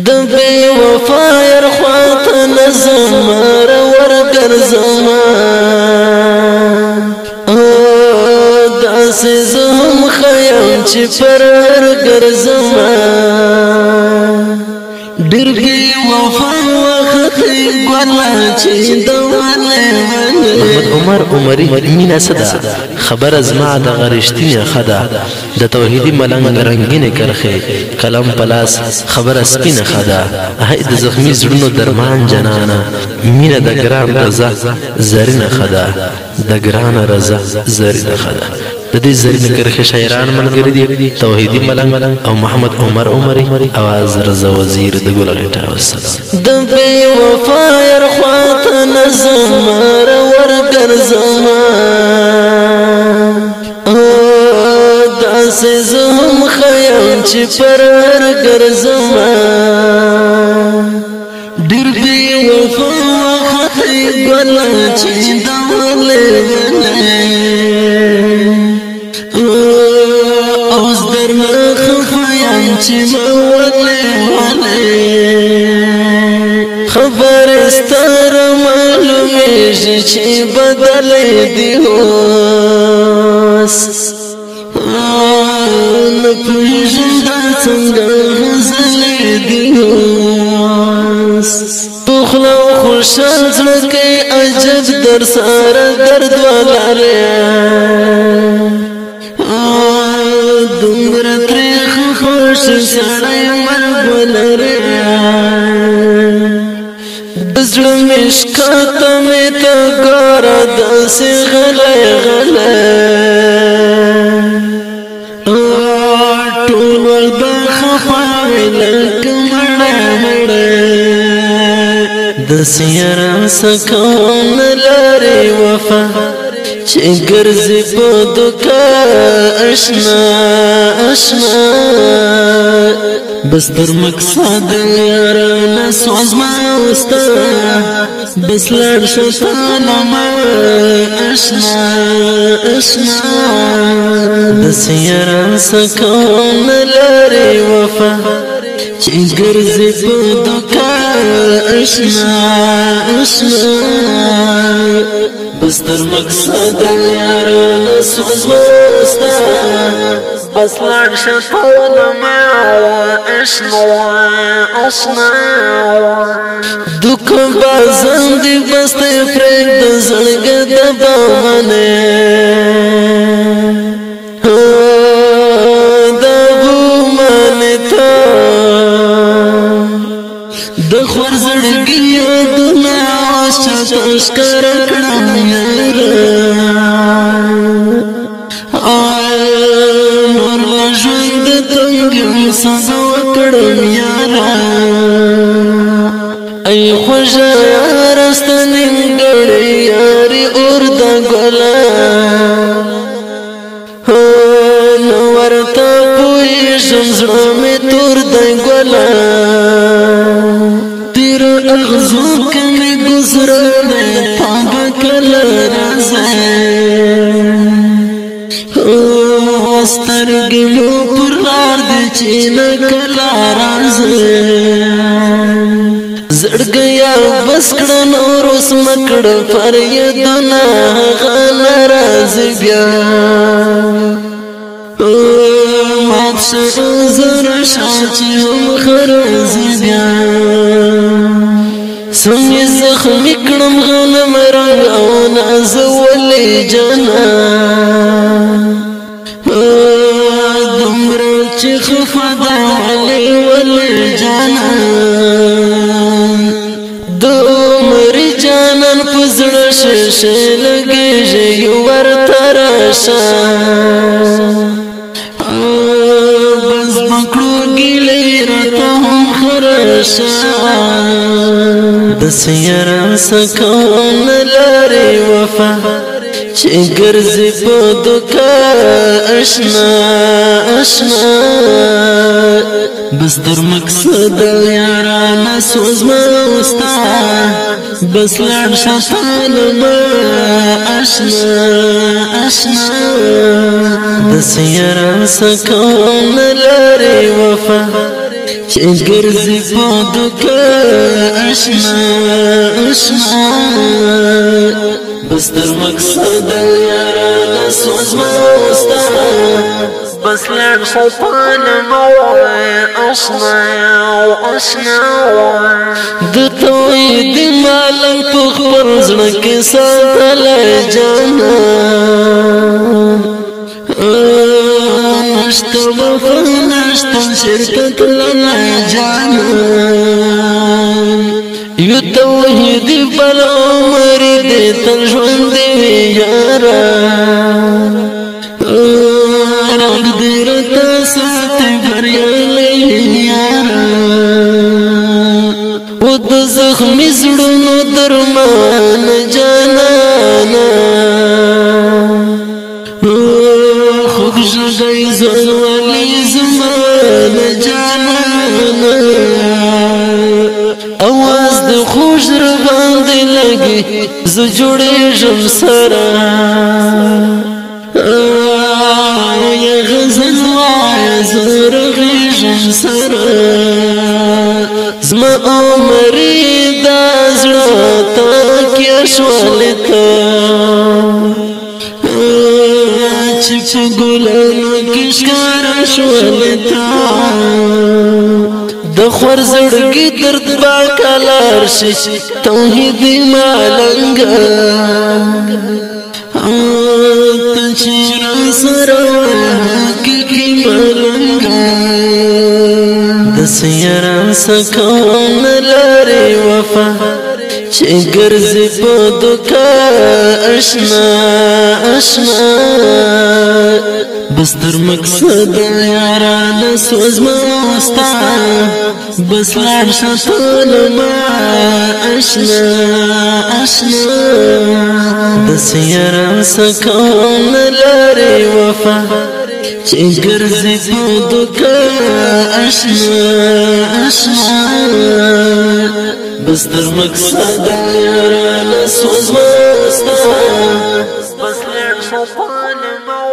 د بے وفا يرخوات نزمار ورگرزم داس زهم خیم چی پر ورگرزم ډیر بے وفا وخت ګلا چی دواله محمد عمر عمری مینا صدا خبر ازما د غرشتنی خدا د توحیدی ملنګ رنگینه کرخه کلم پلاس خبر اسپینه خدا هي د زخمی زړونو درمان جنانا مینا د ګران رضا زرینه خدا د ګران رضا زرینه خدا د دې زرینه کرخه شاعران ملګری دي توحیدی ملنګ او محمد عمر عمری اواز رضا وزیر د ګل غټا والسلام د بے وفا يرخوات نزمار ورگرزم داس زهم خیم چی پر ورگرزم ډیر بے وفا وخت ګلا چی دواله اوس درنه خفایم چی موله خبر استر معلومیږي چې بدل دی اوس نه پوهېږم دا څنګه غزل دی اوس پخلا او خوشحال زړه کې عجب در سره درد ولرې دومره ترې خوش سړی مرګ ولرې زړه مشکات مې ته ګوره داسې غلی غلی ټول وخت به خفه وې لکه مړی مړی داسې یاره څه کوم نه لرې وفا چې ګرځې په دوکه اشنا اشنا بس در مقصد یارانه سوزما وستا بس لړ شتانه ما اشنا اشنا دس یاران سکون لري وفا چې ګرځې په دوکه اشنا اشنا بس در مقصد یارانه سوزما وستا بس لړ شتانه ما اشنا اشنا دکھ بازن دی بستے پریک د زړګ د باندې د بومانه ته د خور زړګي دنا شتش کر کړم یار نور ژوند تنګ سزا کړم یار ای خوشا رستنیم گڑی یاری ارد گلا نورتا پوی شمزرم ترد گلا تیر اغزو کمی گزرد پاک کل رزن استرگی مو پرار دی چین کلا رزن زړګیا بس کړه نور اوس مکړه فریادونه غل راز بیا مات شو زر شاچی هم خرز بیا سمې زخمې کړم غنم رنګ او ناز ولې جنا دومره چې خفه ده ولې جنا دومره جانان پزړه شې لګېږي یو ورته راشه بس پکړو ګیلې راته هم خرشه داسې یاره څه کوم نه لرې وفا چې ګرځې په دوکه اشنا اشنا بس در مقصد یارانه سوزما وستا بس لړ شتان ما اشنا اشنا داسې یاره څه کوم نه لرې وفا چې ګرځي په دوکه اشنا اشنا بس تر مقصد یارانه سوزما وستا بس لړ شیطان موای اشنا اشنا د توحید مالک په خپل زړه کې ساتلی جانا نشته وفا نشته شرکت للی جانا یو توحید پر عمر دې تل ژوندی وي یارا رب دې راته ساتي بریالی یارا و د زخمي زړونو درمان جانانا خوږ ژغی ځوانوالي زمان جانانا اواز د خوږ زړه باندې لګي زه جوړېږم سره یا غزل وایه زه رغېږم سره زما عمرې دا زړه تاکیه شولې ته چې په ګلانو کې ښکاره شولې ته د خور زړګي درد با کلار شي توحیدي مالنګا ته چې را سره حقیقي مالنګا د سیاران سکون لري وفا چې ګرځي په دوکه اشنا اشنا بس تر مقصد یارانه سوزما وستا بس لاړ شه ټول ما اشنا اشنا د سیاران سکون لري وفا چې ګرځي په دوکه اشنا اشنا بس تر مقصد یارانه سوزما وستا بس لاړ شه ټول ما